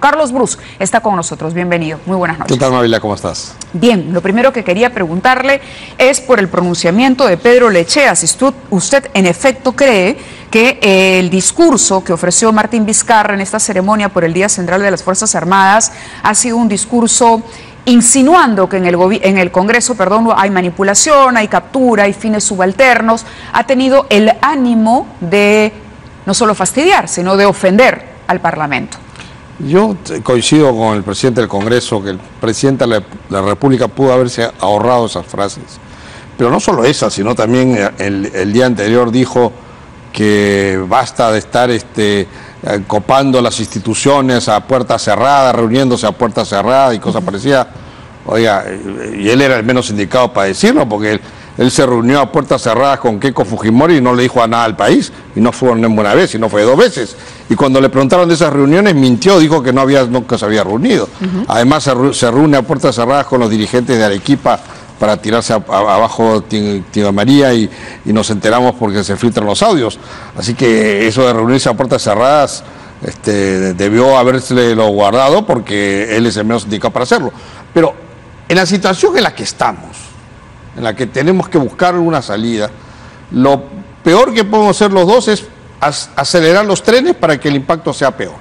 Carlos Brus está con nosotros, bienvenido, muy buenas noches. ¿Qué tal, Mabila? ¿Cómo estás? Bien, lo primero que quería preguntarle es por el pronunciamiento de Pedro Lechea, si usted en efecto cree que el discurso que ofreció Martín Vizcarra en esta ceremonia por el Día Central de las Fuerzas Armadas ha sido un discurso insinuando que en el Congreso, hay manipulación, hay captura, hay fines subalternos, ha tenido el ánimo de no solo fastidiar, sino de ofender al Parlamento. Yo coincido con el presidente del Congreso, que el presidente de la República pudo haberse ahorrado esas frases. Pero no solo esas, sino también el día anterior dijo que basta de estar copando las instituciones a puerta cerrada, reuniéndose a puerta cerrada y cosas parecidas. Oiga, y él era el menos indicado para decirlo, porque él se reunió a puertas cerradas con Keiko Fujimori y no le dijo a nada al país, y no fue una vez, sino fue 2 veces. Y cuando le preguntaron de esas reuniones, mintió, dijo que nunca se había reunido. Además, se reúne a puertas cerradas con los dirigentes de Arequipa para tirarse abajo Tía María, y nos enteramos porque se filtran los audios. Así que eso de reunirse a puertas cerradas debió habérselo guardado, porque él es el menos indicado para hacerlo. Pero en la situación en la que estamos, en la que tenemos que buscar una salida, lo peor que podemos hacer los dos es acelerar los trenes para que el impacto sea peor,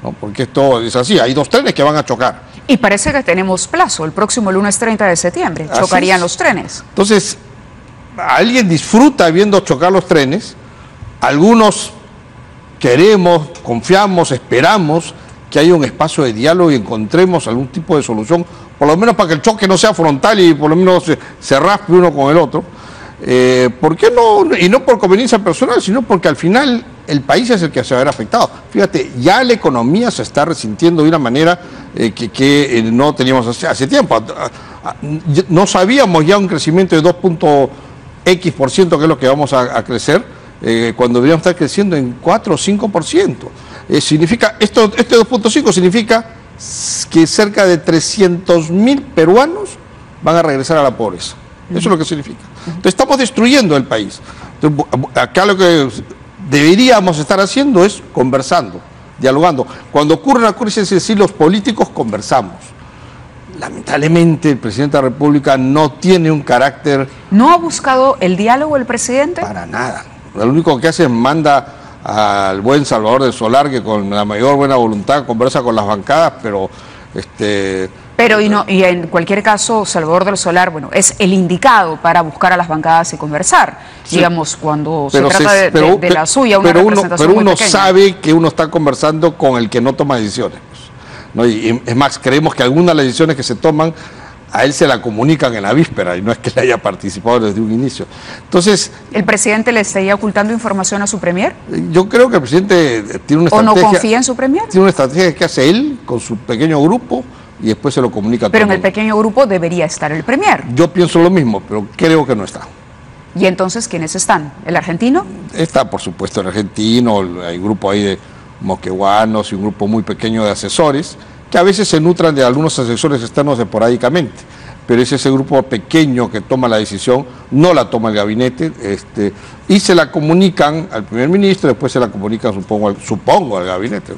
¿no? Porque esto es así, hay 2 trenes que van a chocar. Y parece que tenemos plazo, el próximo lunes 30 de septiembre, chocarían los trenes. Entonces, alguien disfruta viendo chocar los trenes, algunos queremos, confiamos, esperamos que haya un espacio de diálogo y encontremos algún tipo de solución, por lo menos para que el choque no sea frontal y por lo menos se raspe uno con el otro. ¿Por qué no? Y no por conveniencia personal, sino porque al final el país es el que se va a ver afectado. Fíjate, ya la economía se está resintiendo de una manera que no teníamos hace tiempo. No sabíamos ya un crecimiento de 2.x%, que es lo que vamos a crecer, cuando deberíamos estar creciendo en 4 o 5%. Significa, este 2.5 significa que cerca de 300.000 peruanos van a regresar a la pobreza. Eso es lo que significa. Entonces estamos destruyendo el país. Entonces, acá lo que deberíamos estar haciendo es conversando, dialogando. Cuando ocurre una crisis así, los políticos conversamos. Lamentablemente el presidente de la República no tiene un carácter... ¿No ha buscado el diálogo el presidente? Para nada. Lo único que hace es manda al buen Salvador del Solar, que con la mayor buena voluntad conversa con las bancadas, pero... y en cualquier caso, Salvador del Solar, es el indicado para buscar a las bancadas y conversar, sí, digamos, cuando se trata de la suya, una representación muy pequeña. Sabe que uno está conversando con el que no toma decisiones, ¿no? Y es más, creemos que algunas de las decisiones que se toman a él se la comunican en la víspera y no es que le haya participado desde un inicio. Entonces, ¿el presidente le estaría ocultando información a su premier? Yo creo que el presidente tiene una estrategia... ¿O no confía en su premier? Tiene una estrategia que hace él con su pequeño grupo y después se lo comunica a todo. Pero en el pequeño grupo debería estar el premier. Yo pienso lo mismo, pero creo que no está. ¿Y entonces quiénes están? ¿El argentino? Está, por supuesto, el argentino, hay un grupo ahí de moqueguanos y un grupo muy pequeño de asesores, que a veces se nutran de algunos asesores externos esporádicamente, pero es ese grupo pequeño que toma la decisión, no la toma el gabinete, y se la comunican al primer ministro, después se la comunican, supongo al gabinete.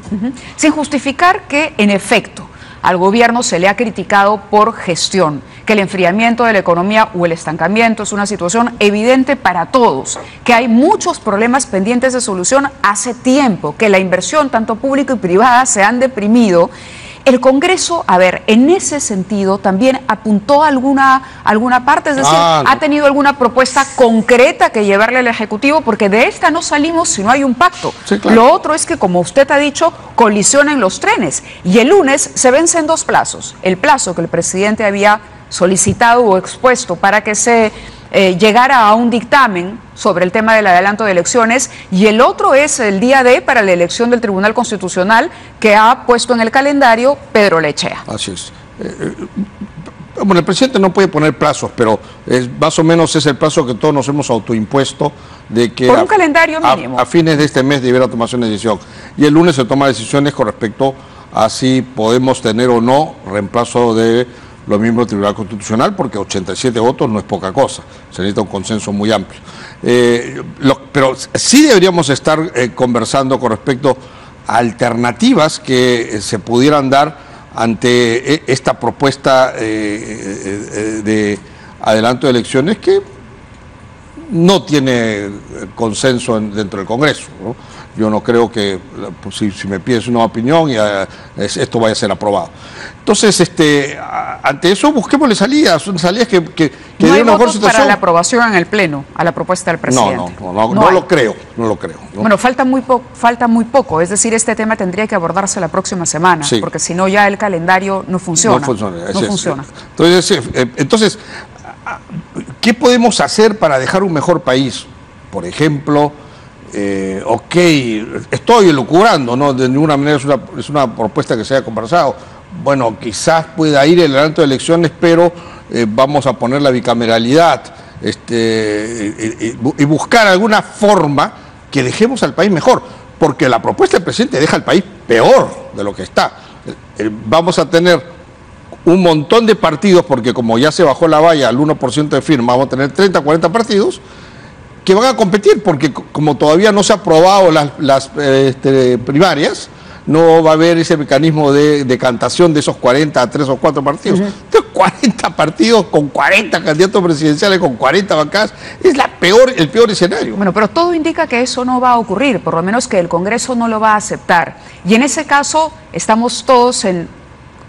Sin justificar que, en efecto, al gobierno se le ha criticado por gestión, que el enfriamiento de la economía o el estancamiento es una situación evidente para todos, que hay muchos problemas pendientes de solución hace tiempo, que la inversión, tanto pública y privada, se han deprimido. El Congreso, en ese sentido, también apuntó alguna parte, es decir, ¿ha tenido alguna propuesta concreta que llevarle al Ejecutivo? Porque de esta no salimos si no hay un pacto. Sí, claro. Lo otro es que, como usted ha dicho, colisionan los trenes. Y el lunes se vencen 2 plazos. El plazo que el presidente había solicitado o expuesto para que se llegara a un dictamen sobre el tema del adelanto de elecciones, y el otro es el día D para la elección del Tribunal Constitucional que ha puesto en el calendario Pedro Lechea. Así es. Bueno, el presidente no puede poner plazos, pero más o menos es el plazo que todos nos hemos autoimpuesto de que por un calendario mínimo. A fines de este mes debiera tomarse una decisión. Y el lunes se toman decisiones con respecto a si podemos tener o no reemplazo de los miembros del Tribunal Constitucional, porque 87 votos no es poca cosa, se necesita un consenso muy amplio. Pero sí deberíamos estar conversando con respecto alternativas que se pudieran dar ante esta propuesta de adelanto de elecciones que no tiene consenso dentro del Congreso, ¿no? Yo no creo que, pues, si me pides una opinión, esto vaya a ser aprobado. Entonces, ante eso, busquémosle salidas, salidas que no hay den una mejor votos situación. para la aprobación en el Pleno a la propuesta del presidente. No lo creo, no lo creo. ¿No? Bueno, falta muy poco, es decir, este tema tendría que abordarse la próxima semana, sí, porque si no ya el calendario no funciona. No funciona. Entonces, ¿qué podemos hacer para dejar un mejor país? Por ejemplo, estoy elucubrando, no de ninguna manera es una propuesta que se haya conversado. Bueno, quizás pueda ir el adelanto de elecciones, pero vamos a poner la bicameralidad y buscar alguna forma que dejemos al país mejor, porque la propuesta del presidente deja al país peor de lo que está. Vamos a tener un montón de partidos, porque como ya se bajó la valla al 1% de firma, vamos a tener 30, 40 partidos que van a competir, porque como todavía no se ha aprobado las primarias, no va a haber ese mecanismo de decantación de esos 40 a 3 o 4 partidos. Entonces, 40 partidos con 40 candidatos presidenciales, con 40 bancadas, es el peor escenario. Bueno, pero todo indica que eso no va a ocurrir, por lo menos que el Congreso no lo va a aceptar. Y en ese caso, estamos todos en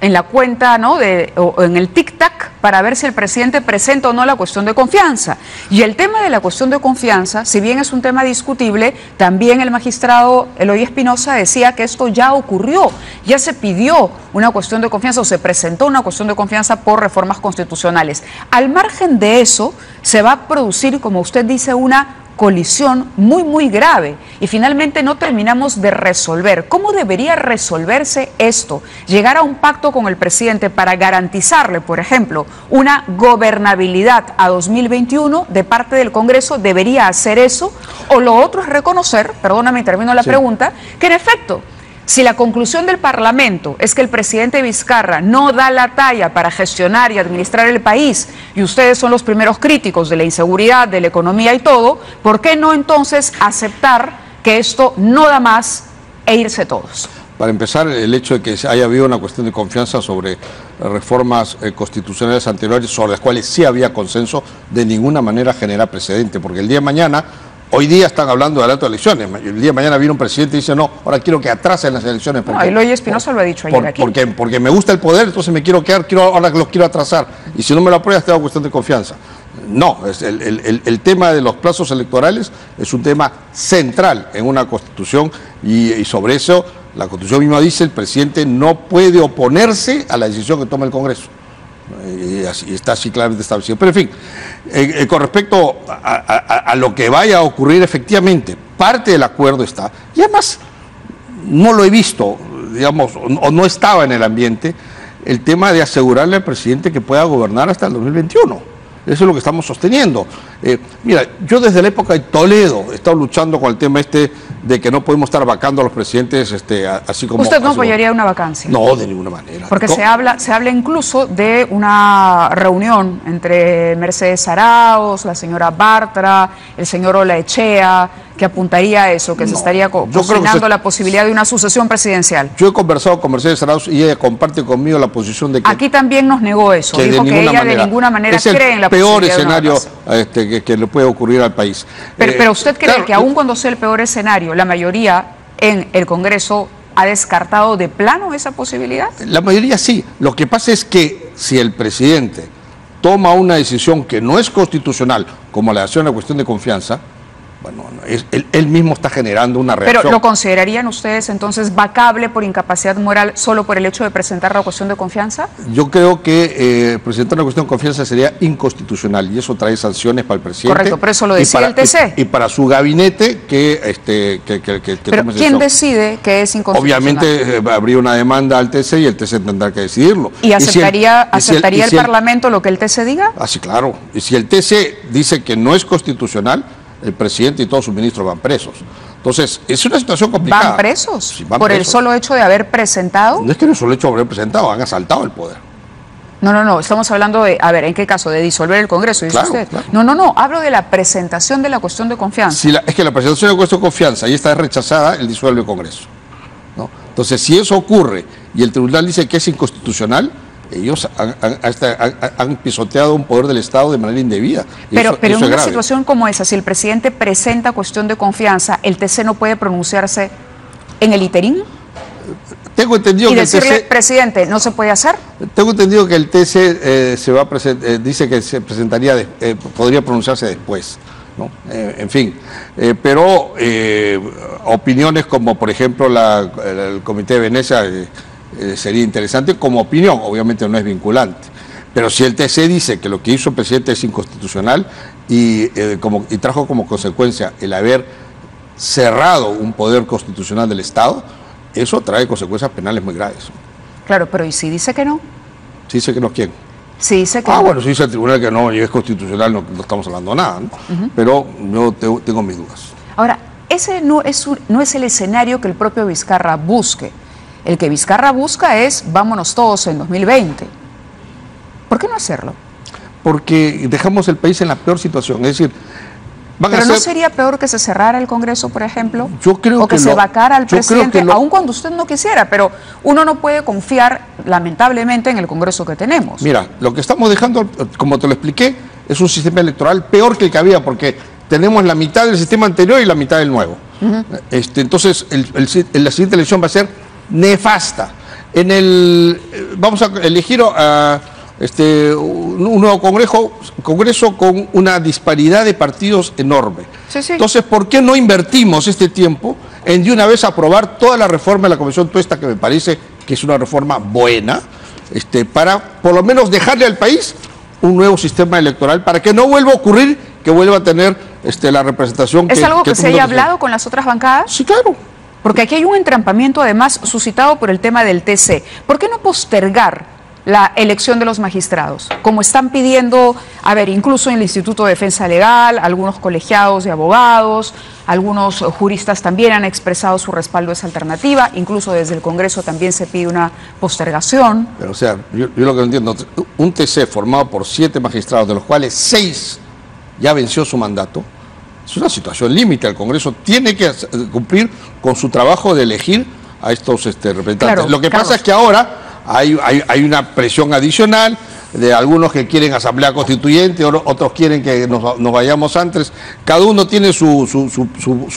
la cuenta, ¿no?, o en el tic-tac para ver si el presidente presenta o no la cuestión de confianza. Y el tema de la cuestión de confianza, si bien es un tema discutible, también el magistrado Eloy Espinosa decía que esto ya ocurrió, ya se pidió una cuestión de confianza o se presentó una cuestión de confianza por reformas constitucionales. Al margen de eso, se va a producir, como usted dice, una colisión muy, muy grave y finalmente no terminamos de resolver. ¿Cómo debería resolverse esto? Llegar a un pacto con el presidente para garantizarle, por ejemplo, una gobernabilidad a 2021 de parte del Congreso. ¿Debería hacer eso? O lo otro es reconocer, perdóname, termino la pregunta, que en efecto, si la conclusión del Parlamento es que el presidente Vizcarra no da la talla para gestionar y administrar el país, y ustedes son los primeros críticos de la inseguridad, de la economía y todo, ¿por qué no entonces aceptar que esto no da más e irse todos? Para empezar, el hecho de que haya habido una cuestión de confianza sobre reformas constitucionales anteriores, sobre las cuales sí había consenso, de ninguna manera genera precedente, porque el día de mañana... Hoy día están hablando de adelanto de elecciones. El día de mañana viene un presidente y dice, no, ahora quiero que atracen las elecciones. No, Eloy Espinosa lo ha dicho ayer aquí. Porque me gusta el poder, entonces me quiero quedar, ahora los quiero atrasar. Y si no me lo apruebas, te hago cuestión de confianza. No, el tema de los plazos electorales es un tema central en una constitución y sobre eso la constitución misma dice el presidente no puede oponerse a la decisión que toma el Congreso. Y está así claramente establecido. Pero en fin, con respecto a lo que vaya a ocurrir, efectivamente, parte del acuerdo está, y además no lo he visto, digamos, o no estaba en el ambiente, el tema de asegurarle al presidente que pueda gobernar hasta el 2021. Eso es lo que estamos sosteniendo. Mira, yo desde la época de Toledo he estado luchando con el tema de que no podemos estar vacando a los presidentes así como... ¿Usted no apoyaría una vacancia? No, de ninguna manera. Porque se habla incluso de una reunión entre Mercedes Arauz, la señora Bartra, el señor Olaechea, que apuntaría a eso, que se estaría cocinando la posibilidad de una sucesión presidencial. Yo he conversado con Mercedes Arauz y ella comparte conmigo la posición de que... Aquí también nos negó eso, dijo que ella de ninguna manera cree en la peor escenario que le puede ocurrir al país. Pero usted cree que aun cuando sea el peor escenario, la mayoría en el Congreso ha descartado de plano esa posibilidad. La mayoría sí. Lo que pasa es que si el presidente toma una decisión que no es constitucional, como la acción a cuestión de confianza, bueno, él mismo está generando una reacción. ¿Pero lo considerarían ustedes entonces vacable por incapacidad moral solo por el hecho de presentar la cuestión de confianza? Yo creo que presentar una cuestión de confianza sería inconstitucional y eso trae sanciones para el presidente. Correcto, pero eso lo decide el TC. Y para su gabinete que pero ¿quién decide que es inconstitucional? Obviamente habría una demanda al TC y el TC tendrá que decidirlo. ¿Y aceptaría el Parlamento lo que el TC diga? Ah, sí, claro. Y si el TC dice que no es constitucional, el presidente y todos sus ministros van presos. Entonces, es una situación complicada. ¿Van presos? Sí, van ¿Por presos. el solo hecho de haber presentado? No es que no solo hecho de haber presentado, han asaltado el poder. No, estamos hablando de, a ver, ¿en qué caso? De disolver el Congreso, dice usted. Claro. No, hablo de la presentación de la cuestión de confianza. Si es que la presentación de la cuestión de confianza y esta es rechazada, él disuelve el Congreso. Entonces, si eso ocurre y el tribunal dice que es inconstitucional, ellos han pisoteado un poder del Estado de manera indebida. Pero en una situación como esa, si el presidente presenta cuestión de confianza, ¿el TC no puede pronunciarse en el interín? Tengo entendido que decirle, el TC, presidente, ¿no se puede hacer? Tengo entendido que el TC dice que se presentaría, podría pronunciarse después, ¿no? En fin, pero opiniones como, por ejemplo, el Comité de Venecia sería interesante como opinión, obviamente no es vinculante. Pero si el TC dice que lo que hizo el presidente es inconstitucional y trajo como consecuencia el haber cerrado un poder constitucional del Estado, eso trae consecuencias penales muy graves. Claro, pero ¿y si dice que no? Si dice que no, ¿quién? Si dice que no. Bueno, si dice el tribunal que no y es constitucional, no estamos hablando de nada, ¿no? Pero yo tengo mis dudas. Ahora, ese no es el escenario que el propio Vizcarra busque. El que Vizcarra busca es vámonos todos en 2020. ¿Por qué no hacerlo? Porque dejamos el país en la peor situación, es decir... ¿Pero no sería peor que se cerrara el Congreso, por ejemplo? Yo creo o que se vacara al presidente, aun cuando usted no quisiera, pero uno no puede confiar, lamentablemente, en el Congreso que tenemos. Mira, lo que estamos dejando, como te lo expliqué, es un sistema electoral peor que el que había, porque tenemos la mitad del sistema anterior y la mitad del nuevo. Entonces, la siguiente elección va a ser nefasta. Vamos a elegir un nuevo congreso con una disparidad de partidos enorme. Sí. Entonces, ¿por qué no invertimos este tiempo en de una vez aprobar toda la reforma de la Comisión Tuesta, que me parece que es una reforma buena, para por lo menos dejarle al país un nuevo sistema electoral, para que no vuelva a ocurrir que vuelva a tener la representación que... ¿Es algo que se haya hablado con las otras bancadas? Sí, claro. Porque aquí hay un entrampamiento, además, suscitado por el tema del TC. ¿Por qué no postergar la elección de los magistrados? Como están pidiendo, incluso en el Instituto de Defensa Legal, algunos colegiados de abogados, algunos juristas también han expresado su respaldo a esa alternativa, incluso desde el Congreso también se pide una postergación. Pero, yo lo que no entiendo, un TC formado por 7 magistrados, de los cuales 6 ya venció su mandato, es una situación límite. El Congreso tiene que cumplir con su trabajo de elegir a estos representantes. Claro, lo que pasa es que ahora hay una presión adicional de algunos que quieren asamblea constituyente, otros quieren que nos vayamos antes. Cada uno tiene su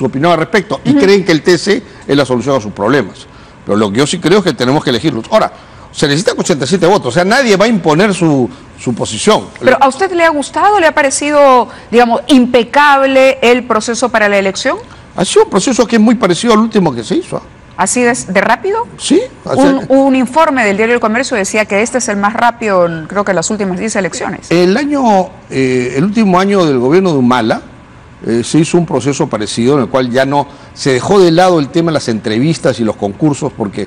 opinión al respecto y creen que el TC es la solución a sus problemas. Pero lo que yo sí creo es que tenemos que elegirlos. Ahora, se necesitan 87 votos, o sea, nadie va a imponer su posición. ¿Pero a usted le ha gustado, le ha parecido, digamos, impecable el proceso para la elección? Ha sido un proceso que es muy parecido al último que se hizo. ¿Así de rápido? Sí. Un informe del Diario del Comercio decía que este es el más rápido, creo que en las últimas 10 elecciones. El último año del gobierno de Humala se hizo un proceso parecido, en el cual ya no se dejó de lado el tema de las entrevistas y los concursos, porque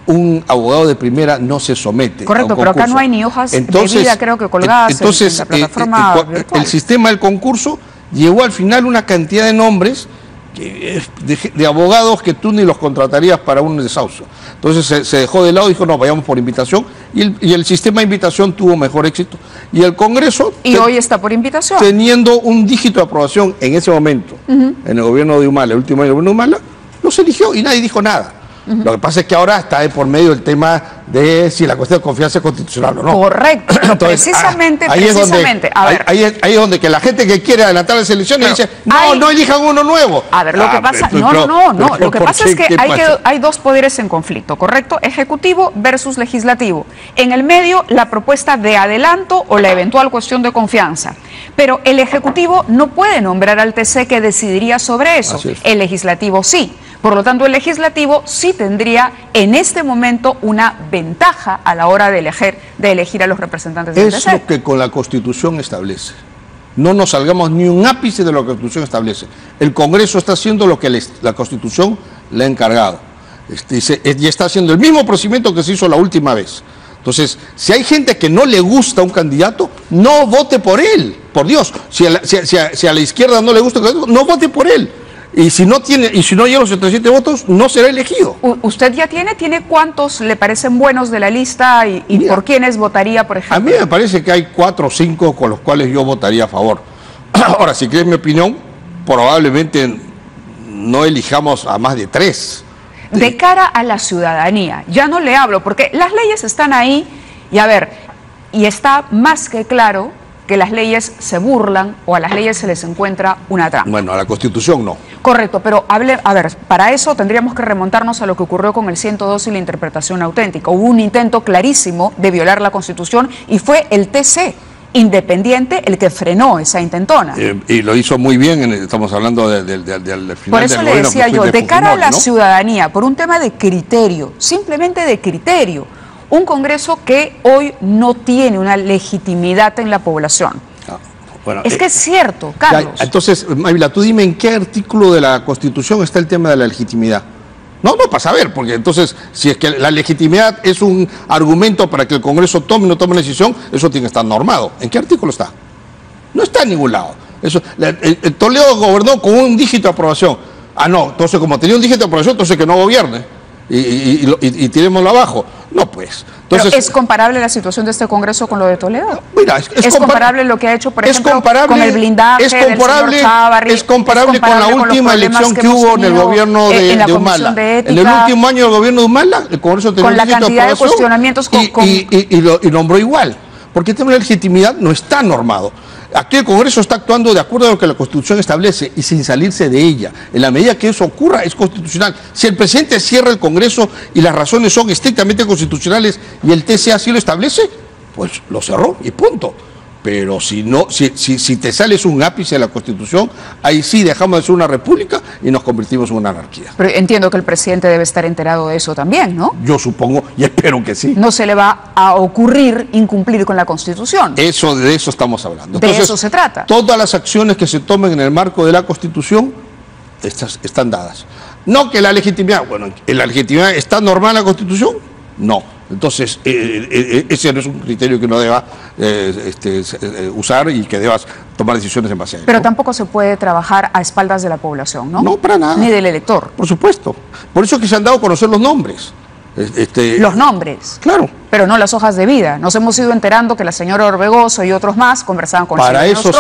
un abogado de primera no se somete. Correcto, pero acá no hay ni hojas de vida, creo que colgadas en la plataforma virtual. El sistema del concurso llevó al final una cantidad de nombres de abogados que tú ni los contratarías para un desahucio. Entonces se dejó de lado y dijo, no, vayamos por invitación, y el sistema de invitación tuvo mejor éxito. Y el Congreso... Y hoy está por invitación. Teniendo un dígito de aprobación en ese momento, en el gobierno de Humala, el último año del gobierno de Humala, los eligió y nadie dijo nada. Lo que pasa es que ahora está de por medio el tema de si la cuestión de confianza es constitucional o no. Correcto. Entonces, precisamente. Ahí es donde que la gente que quiere adelantar las elecciones dice, no elijan uno nuevo. A ver, lo que pasa, lo que pasa es que hay dos poderes en conflicto, ¿correcto? Ejecutivo versus legislativo. En el medio, la propuesta de adelanto o la eventual cuestión de confianza. Pero el Ejecutivo no puede nombrar al TC que decidiría sobre eso. El legislativo sí. Por lo tanto, el legislativo sí tendría en este momento una ventaja a la hora de elegir a los representantes del TC. Es lo que con la Constitución establece. No nos salgamos ni un ápice de lo que la Constitución establece. El Congreso está haciendo lo que la Constitución le ha encargado. Y está haciendo el mismo procedimiento que se hizo la última vez. Entonces, si hay gente que no le gusta un candidato, no vote por él. Por Dios, si a la izquierda no le gusta un candidato, no vote por él. Y si no llega a los 77 votos, no será elegido. ¿Usted ya tiene cuántos le parecen buenos de la lista y mira, por quiénes votaría, por ejemplo? A mí me parece que hay 4 o 5 con los cuales yo votaría a favor. Ahora, si quieres mi opinión, probablemente no elijamos a más de 3. de cara a la ciudadanía, ya no le hablo, porque las leyes están ahí, y a ver, y está más que claro que las leyes se burlan o a las leyes se les encuentra una trampa. Bueno, a la Constitución no. Correcto, pero a ver, para eso tendríamos que remontarnos a lo que ocurrió con el 102 y la interpretación auténtica. Hubo un intento clarísimo de violar la Constitución y fue el TC independiente el que frenó esa intentona. Y lo hizo muy bien, estamos hablando del final. Por eso le decía yo, de cara a la ciudadanía, por un tema de criterio, simplemente de criterio, un Congreso que hoy no tiene una legitimidad en la población. Bueno, es que es cierto, Carlos. Ya, entonces, Mávila, tú dime en qué artículo de la Constitución está el tema de la legitimidad. No, para saber, porque entonces, si es que la legitimidad es un argumento para que el Congreso tome o no tome una decisión, eso tiene que estar normado. ¿En qué artículo está? No está en ningún lado. El Toledo gobernó con un dígito de aprobación. Ah, no, entonces como tenía un dígito de aprobación, entonces que no gobierne. Y tirémoslo abajo. No, pues. Entonces, ¿pero es comparable la situación de este Congreso con lo de Toledo? Mira, ¿Es comparable lo que ha hecho, por ejemplo, con el blindaje del señor Chávarri? Es comparable con la última elección que hubo en el gobierno de Humala. En el último año del gobierno de Humala, el Congreso tenía con la cantidad de cuestionamientos y nombró igual. Porque el tema de la legitimidad no está normado. Aquí el Congreso está actuando de acuerdo a lo que la Constitución establece y sin salirse de ella. En la medida que eso ocurra, es constitucional. Si el presidente cierra el Congreso y las razones son estrictamente constitucionales y el TC así lo establece, pues lo cerró y punto. Pero si no, si te sales un ápice de la Constitución, ahí sí dejamos de ser una república y nos convertimos en una anarquía. Pero entiendo que el presidente debe estar enterado de eso también, ¿no? Yo supongo y espero que sí. No se le va a ocurrir incumplir con la Constitución. De eso estamos hablando. Entonces, de eso se trata. Todas las acciones que se tomen en el marco de la Constitución están dadas. No que la legitimidad, bueno, ¿la legitimidad está normal en la Constitución? No. Entonces, ese no es un criterio que uno deba usar y que debas tomar decisiones en base a él. Pero tampoco se puede trabajar a espaldas de la población, ¿no? No, para nada. Ni del elector. Por supuesto. Por eso es que se han dado a conocer los nombres. Los nombres. Claro. Pero no las hojas de vida. Nos hemos ido enterando que la señora Orbegoso y otros más conversaban con para eso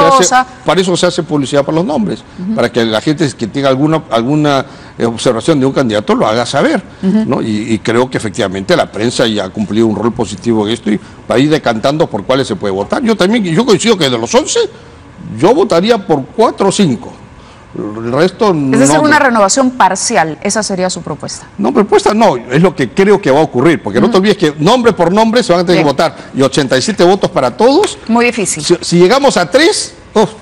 se hace publicidad para los nombres, para que la gente que tenga alguna observación de un candidato lo haga saber, ¿no? Y creo que efectivamente la prensa ya ha cumplido un rol positivo en esto y va a ir decantando por cuáles se puede votar. Yo coincido que de los 11 yo votaría por 4 o 5. El resto no. Es decir, una renovación parcial, esa sería su propuesta. No, propuesta no, es lo que creo que va a ocurrir, porque no te olvides que nombre por nombre se van a tener que votar, y 87 votos para todos. Muy difícil. Si llegamos a 3,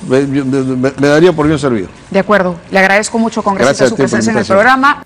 me daría por bien servido. De acuerdo, le agradezco mucho, congresista, su presencia en el programa.